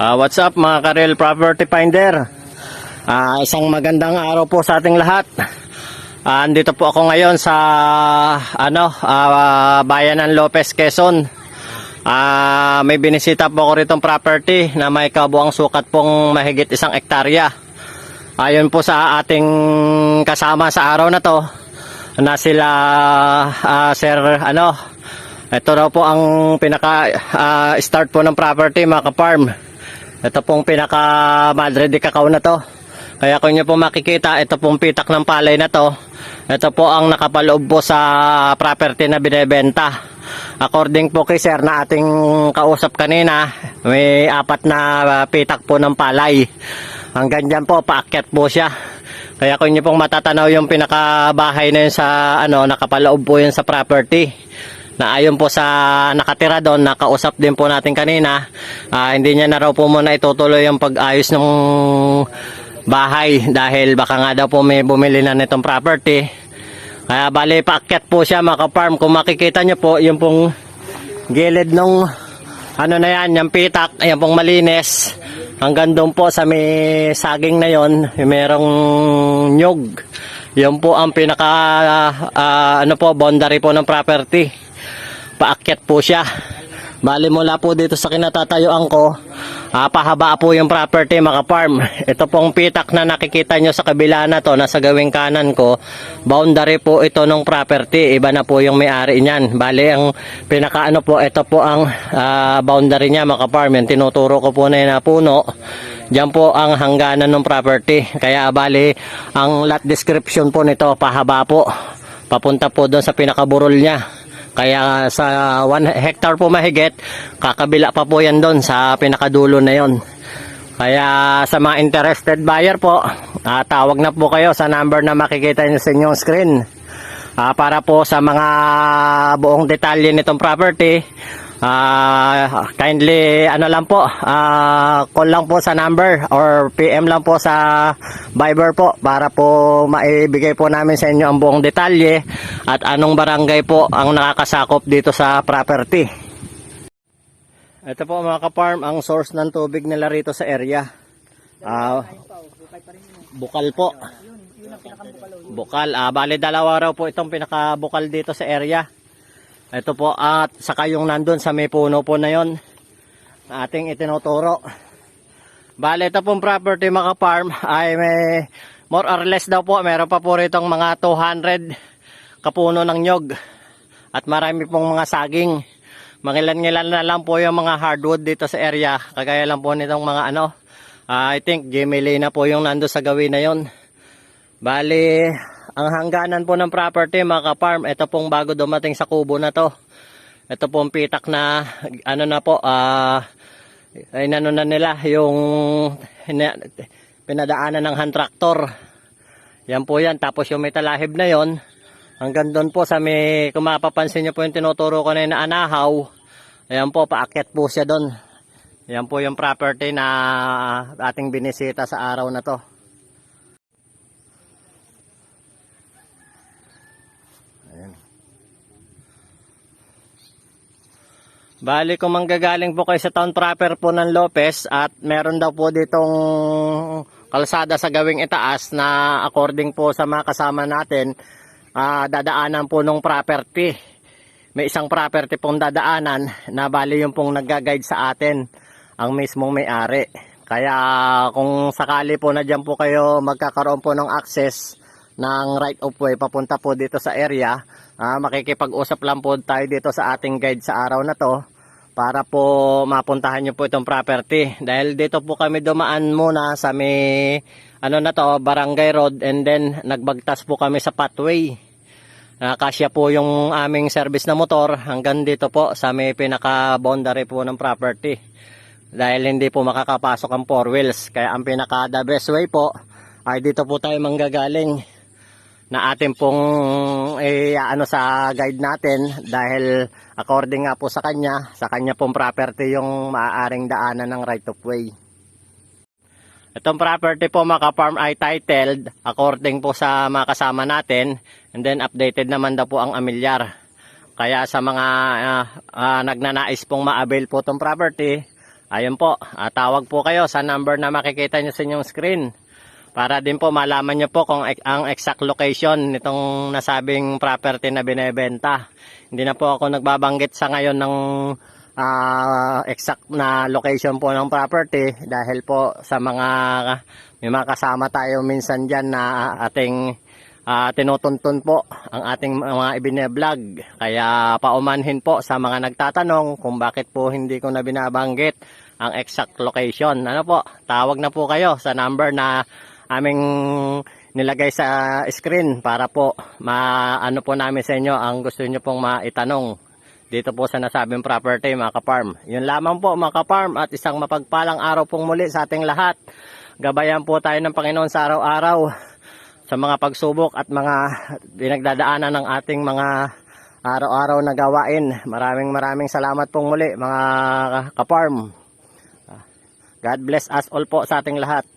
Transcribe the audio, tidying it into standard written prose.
What's up mga ka-real property finder? Isang magandang araw po sa ating lahat. Andito po ako ngayon sa bayan ng Lopez, Quezon. May binisita po ako ritong property na may kabuang sukat pong mahigit 1 hektarya. Ayon po sa ating kasama sa araw na to na sila sir ito daw po ang pinaka start po ng property mga ka-farm. Ito pong pinaka madre de cacao na to. Kaya kung nyo po makikita, ito pong pitak ng palay na to. Ito po ang nakapaloob po sa property na binebenta. According po kay sir na ating kausap kanina, may 4 na pitak po ng palay. Hanggang dyan po, paakyat po siya. Kaya kung nyo pong matatanaw yung pinakabahay na yun sa nakapaloob po yun sa property. Na ayon po sa nakatira doon, nakausap din po natin kanina, hindi niya na raw po muna itutuloy yung pag-ayos ng bahay dahil baka nga daw po may bumili na nitong property. Kaya bali paakyat po siya mga ka-farm. Kung makikita nyo po yung pong gilid nung yung pitak, yan pong malinis hanggang doon po sa may saging na yon, merong nyug. Yun po ang pinaka boundary po ng property. Paakyat po siya. Bali mula po dito sa kinatatayuan ko, pahaba po yung property mga farm. Ito pong pitak na nakikita nyo sa kabila na to, nasa gawing kanan ko, boundary po ito ng property. Iba na po yung may-ari niyan. Bali ang pinaka po, ito po ang boundary niya mga farm. Yung tinuturo ko po na puno. Diyan po ang hangganan ng property. Kaya bali ang lot description po nito pahaba po. Papunta po doon sa pinakaburol niya. Kaya sa 1 hectare po mahigit, kakabila pa po yan doon sa pinakadulo na yon. Kaya sa mga interested buyer po, tawag na po kayo sa number na makikita nyo sa inyong screen. Para po sa mga buong detalye nitong property, kindly lang po, call lang po sa number or PM lang po sa Viber po para po maibigay po namin sa inyo ang buong detalye at anong barangay po ang nakakasakop dito sa property. Ito po mga ka-farm ang source ng tubig nila rito sa area. Bukal po. Bukal. Bali 2 raw po itong pinakabukal dito sa area. Ito po at saka yung nandun sa may puno po na yon ating itinuturo. Bale ito pong property mga farm ay may more or less daw po meron pa po rito mga 200 kapuno ng nyog at marami pong mga saging. Mangilan-ngilan na lang po yung mga hardwood dito sa area, kagaya lang po nitong mga I think Gemini na po yung nando sa gawin na yon. Bale ang hangganan po ng property mga ka-farm, ito pong bago dumating sa kubo na to. Ito pong pitak na na nila yung pinadaanan ng hand tractor. Yan po yan. Tapos yung may talahib na yon, hanggang doon po sa may, kung mapapansin nyo po yung tinuturo ko na anahaw, ayan po, paakyat po siya doon. Yan po yung property na ating binisita sa araw na to. Bali kung manggagaling po kayo sa town proper po ng Lopez at meron daw po ditong kalsada sa gawing itaas na according po sa mga kasama natin, dadaanan po ng property. May isang property pong dadaanan na bali yung pong nagga-guide sa atin, ang mismong may-ari. Kaya kung sakali po na dyan po kayo magkakaroon po ng access ng right of way papunta po dito sa area, makikipag-usap lang po tayo dito sa ating guide sa araw na to para po mapuntahan nyo po itong property. Dahil dito po kami dumaan muna sa may Barangay Road, and then nagbagtas po kami sa pathway. Kasya po yung aming service na motor hanggang dito po sa may pinaka boundary po ng property. Dahil hindi po makakapasok ang 4 wheels. Kaya ang pinaka the best way po ay dito po tayo manggagaling na atin pong sa guide natin, dahil according nga po sa kanya pong property yung maaaring daanan ng right of way. Itong property po mga ka-farm ay titled according po sa mga kasama natin, and then updated naman daw po ang amilyar. Kaya sa mga nagnanais pong ma-avail po itong property, Ayun po, tawag po kayo sa number na makikita nyo sa inyong screen. Para din po malaman nyo po kung ang exact location nitong nasabing property na binebenta. Hindi na po ako nagbabanggit sa ngayon ng exact na location po ng property dahil po sa may mga kasama tayo minsan dyan na ating tinutuntun po ang ating mga ibineblog. Kaya paumanhin po sa mga nagtatanong kung bakit po hindi ko na binabanggit ang exact location. Ano po, tawag na po kayo sa number na aming nilagay sa screen para po maano po namin sa inyo ang gusto niyo pong maitanong dito po sa nasabing property mga ka-farm. Yun lamang po mga ka-farm at isang mapagpalang araw pong muli sa ating lahat. Gabayan po tayo ng Panginoon sa araw-araw sa mga pagsubok at mga pinagdadaanan ng ating mga araw-araw na gawain. Maraming salamat pong muli mga ka-farm. God bless us all po sa ating lahat.